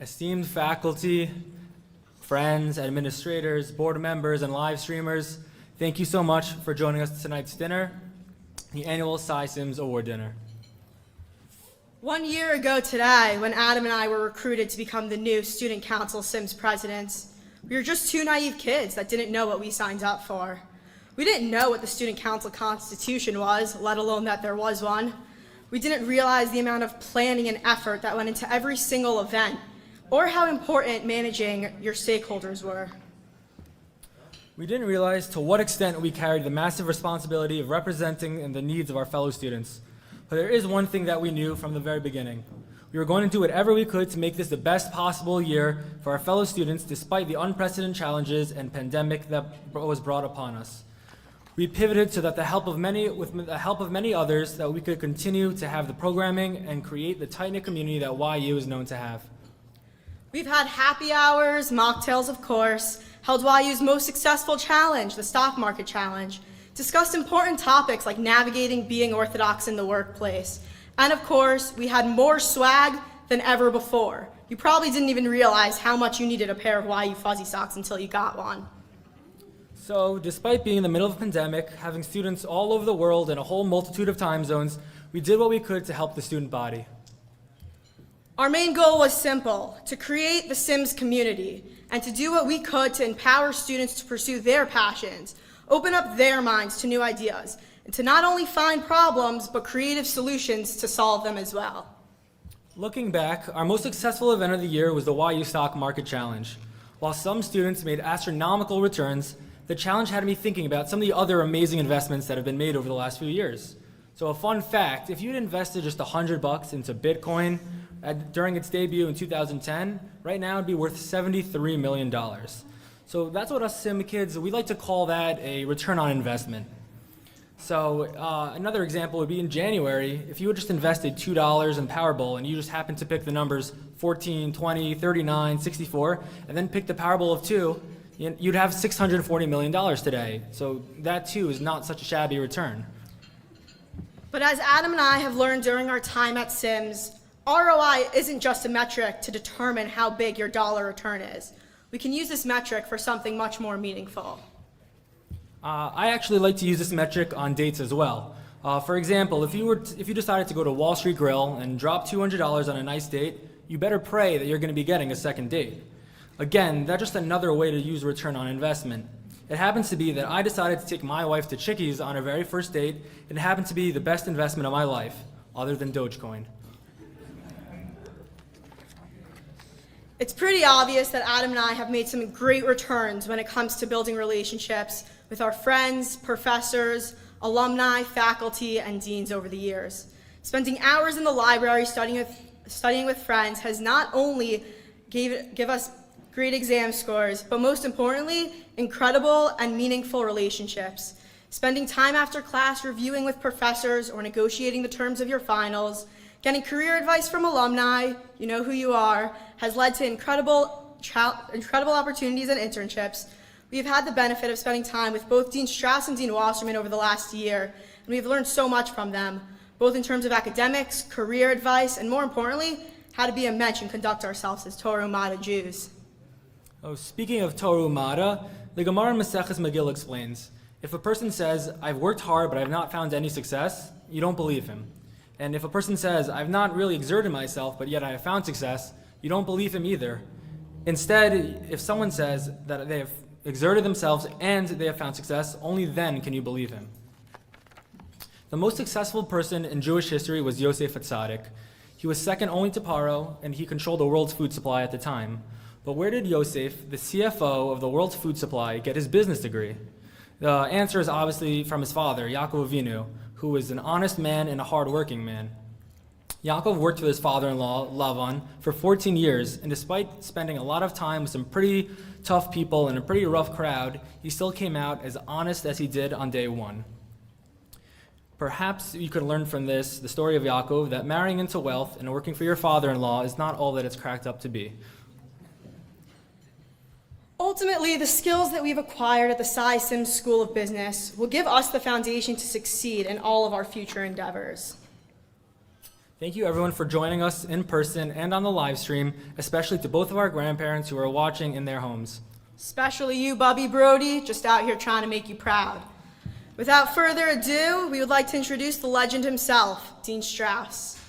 Esteemed faculty, friends, administrators, board members, and live streamers, thank you so much for joining us tonight's dinner, the annual Syms Award Dinner. 1 year ago today, when Adam and I were recruited to become the new Student Council Syms presidents, we were just two naive kids that didn't know what we signed up for. We didn't know what the Student Council Constitution was, let alone that there was one. We didn't realize the amount of planning and effort that went into every single event, or how important managing your stakeholders were. We didn't realize to what extent we carried the massive responsibility of representing the needs of our fellow students. But there is one thing that we knew from the very beginning. We were going to do whatever we could to make this the best possible year for our fellow students despite the unprecedented challenges and pandemic that was brought upon us. We pivoted so that with the help of many others, that we could continue to have the programming and create the tight-knit community that YU is known to have. We've had happy hours, mocktails of course, held YU's most successful challenge, the stock market challenge, discussed important topics like navigating being orthodox in the workplace. And of course, we had more swag than ever before. You probably didn't even realize how much you needed a pair of YU fuzzy socks until you got one. So, despite being in the middle of a pandemic, having students all over the world in a whole multitude of time zones, we did what we could to help the student body. Our main goal was simple, to create the Syms community and to do what we could to empower students to pursue their passions, open up their minds to new ideas, and to not only find problems, but creative solutions to solve them as well. Looking back, our most successful event of the year was the YU Stock Market Challenge. While some students made astronomical returns, the challenge had me thinking about some of the other amazing investments that have been made over the last few years. So a fun fact, if you'd invested just $100 into Bitcoin during its debut in 2010, right now it'd be worth $73 million. So that's what us Sim kids, we like to call that a return on investment. So another example would be in January, if you had just invested $2 in Powerball and you just happened to pick the numbers 14, 20, 39, 64, and then pick the Powerball of 2, you'd have $640 million today. So that too is not such a shabby return. But as Adam and I have learned during our time at Syms, ROI isn't just a metric to determine how big your dollar return is. We can use this metric for something much more meaningful. I actually like to use this metric on dates as well. For example, if you decided to go to Wall Street Grill and drop $200 on a nice date, you better pray that you're going to be getting a second date. Again, that's just another way to use return on investment. It happens to be that I decided to take my wife to Chickies on our very first date, and it happened to be the best investment of my life, other than Dogecoin. It's pretty obvious that Adam and I have made some great returns when it comes to building relationships with our friends, professors, alumni, faculty, and deans over the years. Spending hours in the library studying with friends has not only give us great exam scores, but most importantly, incredible and meaningful relationships. Spending time after class reviewing with professors or negotiating the terms of your finals, getting career advice from alumni, you know who you are, has led to incredible opportunities and internships. We have had the benefit of spending time with both Dean Strauss and Dean Wasserman over the last year, and we've learned so much from them, both in terms of academics, career advice, and more importantly, how to be a mensch and conduct ourselves as Torah U'Mada Jews. Oh, speaking of Torah U'Mada, the Gemara in Maseches Megillah explains, if a person says, I've worked hard but I've not found any success, you don't believe him. And if a person says, I've not really exerted myself but yet I have found success, you don't believe him either. Instead, if someone says that they have exerted themselves and they have found success, only then can you believe him. The most successful person in Jewish history was Yosef HaTzadik. He was second only to Paro, and he controlled the world's food supply at the time. But where did Yosef, the CFO of the world's food supply, get his business degree? The answer is obviously from his father, Yaakov Avinu, who was an honest man and a hard-working man. Yaakov worked with his father-in-law, Lavan, for 14 years, and despite spending a lot of time with some pretty tough people and a pretty rough crowd, he still came out as honest as he did on day one. Perhaps you could learn from this, the story of Yaakov, that marrying into wealth and working for your father-in-law is not all that it's cracked up to be. Ultimately, the skills that we've acquired at the Syms School of Business will give us the foundation to succeed in all of our future endeavors. Thank you everyone for joining us in person and on the live stream, especially to both of our grandparents who are watching in their homes. Especially you, Bubby Brody, just out here trying to make you proud. Without further ado, we would like to introduce the legend himself, Dean Strauss.